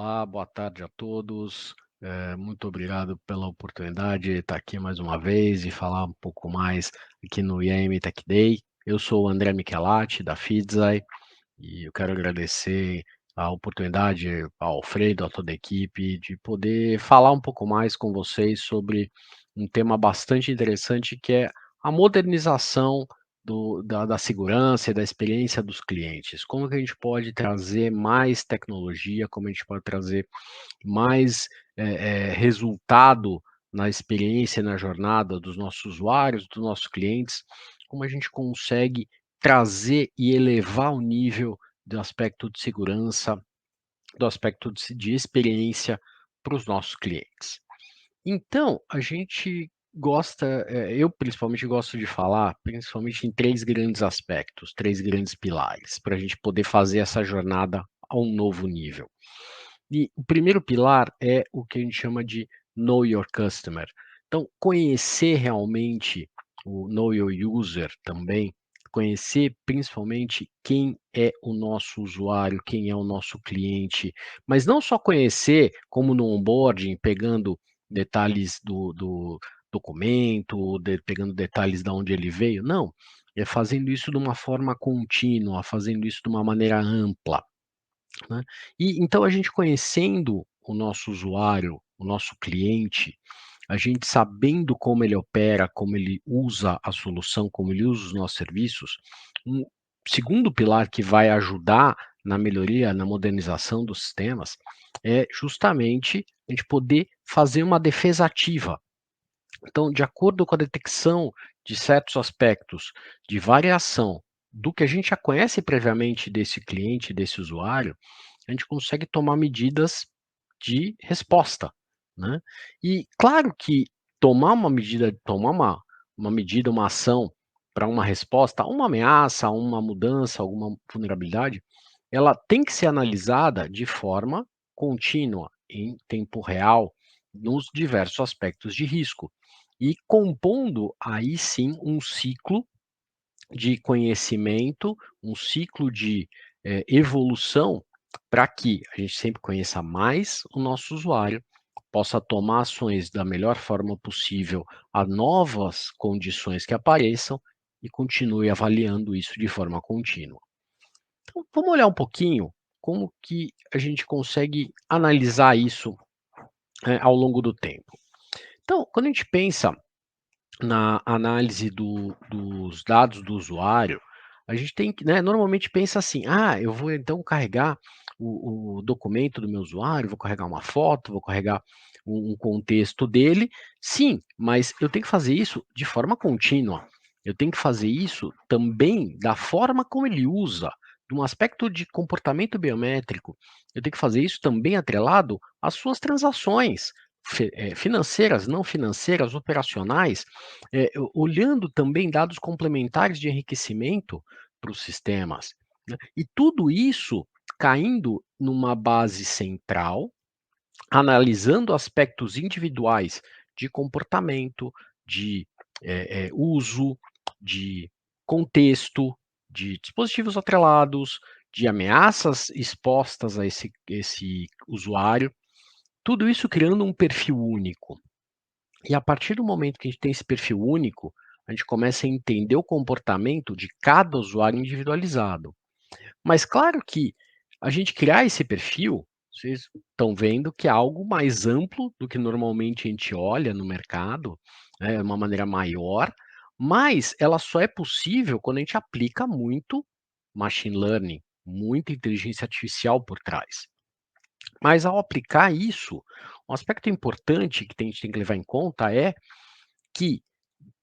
Olá, boa tarde a todos. Muito obrigado pela oportunidade de estar aqui mais uma vez e falar um pouco mais aqui no IAM Tech Day. Eu sou o André Michelatti, da Fidzai, e eu quero agradecer a oportunidade ao Alfredo, a toda a equipe, de poder falar um pouco mais com vocês sobre um tema bastante interessante, que é a modernização da segurança e da experiência dos clientes. Como que a gente pode trazer mais tecnologia, como a gente pode trazer mais resultado na experiência, na jornada dos nossos usuários, dos nossos clientes, como a gente consegue trazer e elevar o nível do aspecto de segurança, do aspecto de experiência para os nossos clientes. Então, a gente gosta, eu principalmente gosto de falar, principalmente em três grandes aspectos, três grandes pilares, para a gente poder fazer essa jornada a um novo nível. E o primeiro pilar é o que a gente chama de Know Your Customer. Então, conhecer realmente o Know Your User também, conhecer principalmente quem é o nosso usuário, quem é o nosso cliente, mas não só conhecer, como no onboarding, pegando detalhes do documento, pegando detalhes de onde ele veio, não. É fazendo isso de uma forma contínua, fazendo isso de uma maneira ampla, né? E então a gente conhecendo o nosso usuário, o nosso cliente, a gente sabendo como ele opera, como ele usa a solução, como ele usa os nossos serviços, um segundo pilar que vai ajudar na melhoria, na modernização dos sistemas, é justamente a gente poder fazer uma defesa ativa. Então, de acordo com a detecção de certos aspectos de variação do que a gente já conhece previamente desse cliente, desse usuário, a gente consegue tomar medidas de resposta, né. E claro que tomar uma medida, uma ação para uma resposta a uma ameaça, a uma mudança, alguma vulnerabilidade, ela tem que ser analisada de forma contínua, em tempo real, nos diversos aspectos de risco, e compondo aí sim um ciclo de conhecimento, um ciclo de evolução, para que a gente sempre conheça mais o nosso usuário, possa tomar ações da melhor forma possível a novas condições que apareçam e continue avaliando isso de forma contínua. Então, vamos olhar um pouquinho como que a gente consegue analisar isso, ao longo do tempo. Então, quando a gente pensa na análise dos dados do usuário, a gente tem que, né, normalmente pensa assim: "Ah, eu vou então carregar o documento do meu usuário, vou carregar uma foto, vou carregar um contexto dele". Sim, mas eu tenho que fazer isso de forma contínua. Eu tenho que fazer isso também da forma como ele usa, de um aspecto de comportamento biométrico. Eu tenho que fazer isso também atrelado às suas transações financeiras, não financeiras, operacionais, olhando também dados complementares de enriquecimento para os sistemas, né? E tudo isso caindo numa base central, analisando aspectos individuais de comportamento, de uso, de contexto, de dispositivos atrelados, de ameaças expostas a esse usuário, tudo isso criando um perfil único. E a partir do momento que a gente tem esse perfil único, a gente começa a entender o comportamento de cada usuário individualizado. Mas claro que a gente criar esse perfil, vocês estão vendo que é algo mais amplo do que normalmente a gente olha no mercado, né, é uma maneira maior, mas ela só é possível quando a gente aplica muito machine learning, muita inteligência artificial por trás. Mas ao aplicar isso, um aspecto importante que a gente tem que levar em conta é que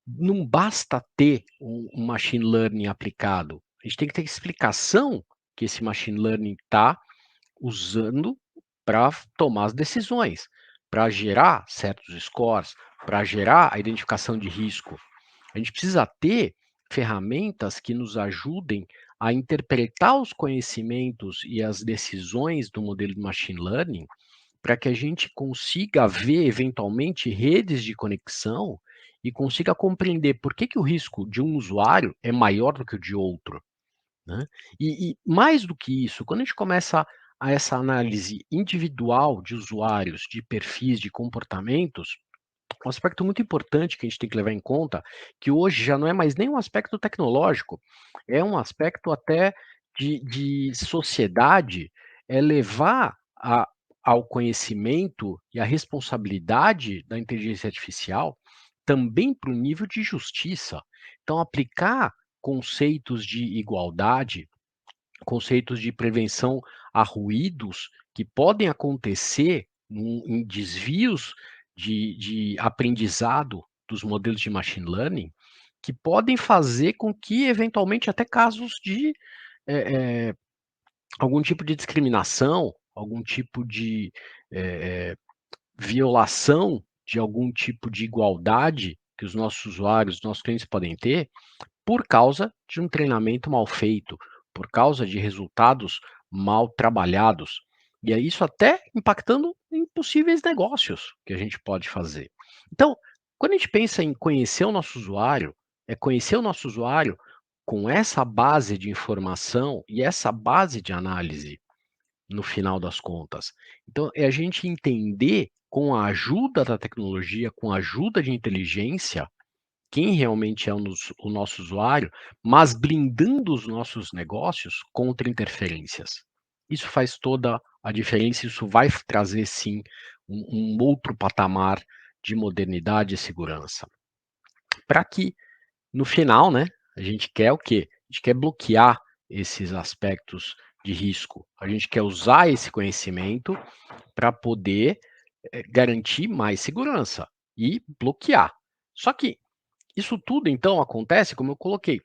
não basta ter um machine learning aplicado, a gente tem que ter explicação que esse machine learning está usando para tomar as decisões, para gerar certos scores, para gerar a identificação de risco. A gente precisa ter ferramentas que nos ajudem a interpretar os conhecimentos e as decisões do modelo de machine learning, para que a gente consiga ver eventualmente redes de conexão e consiga compreender por que, que o risco de um usuário é maior do que o de outro, né? E mais do que isso, quando a gente começa a essa análise individual de usuários, de perfis, de comportamentos, um aspecto muito importante que a gente tem que levar em conta, que hoje já não é mais nem um aspecto tecnológico, é um aspecto até de sociedade, é levar ao conhecimento e à responsabilidade da inteligência artificial também para o nível de justiça. Então, aplicar conceitos de igualdade, conceitos de prevenção a ruídos que podem acontecer em desvios de aprendizado dos modelos de machine learning, que podem fazer com que, eventualmente, até casos de eh, algum tipo de discriminação, algum tipo de violação de algum tipo de igualdade que os nossos usuários, nossos clientes podem ter, por causa de um treinamento mal feito, por causa de resultados mal trabalhados. E é isso até impactando em possíveis negócios que a gente pode fazer. Então, quando a gente pensa em conhecer o nosso usuário, é conhecer o nosso usuário com essa base de informação e essa base de análise no final das contas. Então, é a gente entender, com a ajuda da tecnologia, com a ajuda de inteligência, quem realmente é o nosso usuário, mas blindando os nossos negócios contra interferências. Isso faz toda a diferença, isso vai trazer sim um outro patamar de modernidade e segurança. Para que no final, né, a gente quer o quê? A gente quer bloquear esses aspectos de risco. A gente quer usar esse conhecimento para poder garantir mais segurança e bloquear. Só que isso tudo, então, acontece, como eu coloquei,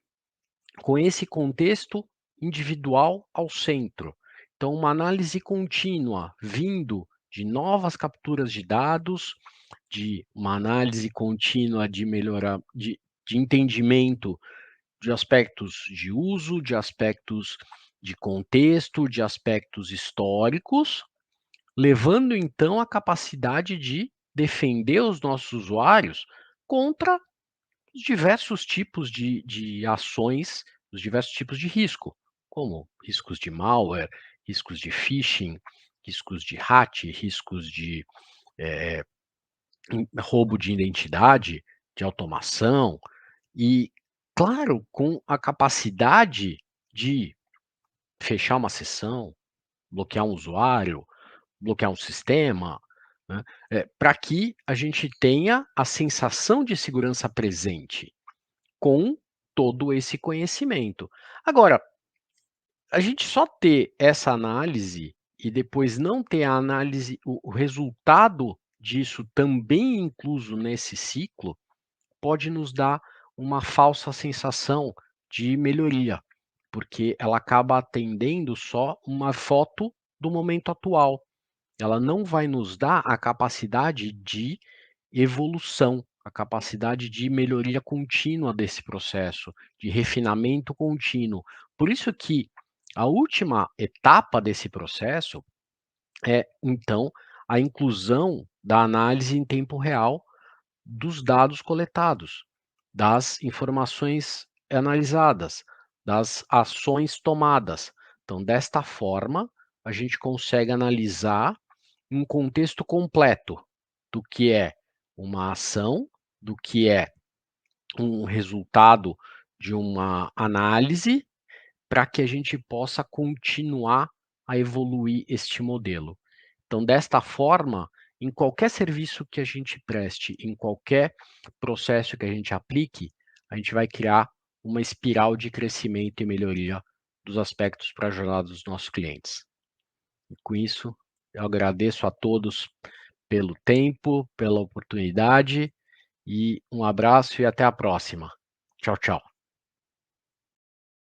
com esse contexto individual ao centro. Então, uma análise contínua vindo de novas capturas de dados, de uma análise contínua de melhorar, de entendimento de aspectos de uso, de aspectos de contexto, de aspectos históricos, levando então a capacidade de defender os nossos usuários contra os diversos tipos de ações, os diversos tipos de risco, como riscos de malware, riscos de phishing, riscos de hack, riscos de roubo de identidade, de automação, e, claro, com a capacidade de fechar uma sessão, bloquear um usuário, bloquear um sistema, né, para que a gente tenha a sensação de segurança presente com todo esse conhecimento. Agora, a gente só ter essa análise e depois não ter a análise, o resultado disso também incluso nesse ciclo, pode nos dar uma falsa sensação de melhoria, porque ela acaba atendendo só uma foto do momento atual. Ela não vai nos dar a capacidade de evolução, a capacidade de melhoria contínua desse processo, de refinamento contínuo. Por isso que a última etapa desse processo é, então, a inclusão da análise em tempo real dos dados coletados, das informações analisadas, das ações tomadas. Então, desta forma, a gente consegue analisar um contexto completo do que é uma ação, do que é um resultado de uma análise, para que a gente possa continuar a evoluir este modelo. Então, desta forma, em qualquer serviço que a gente preste, em qualquer processo que a gente aplique, a gente vai criar uma espiral de crescimento e melhoria dos aspectos para a jornada dos nossos clientes. E com isso, eu agradeço a todos pelo tempo, pela oportunidade e um abraço e até a próxima. Tchau, tchau.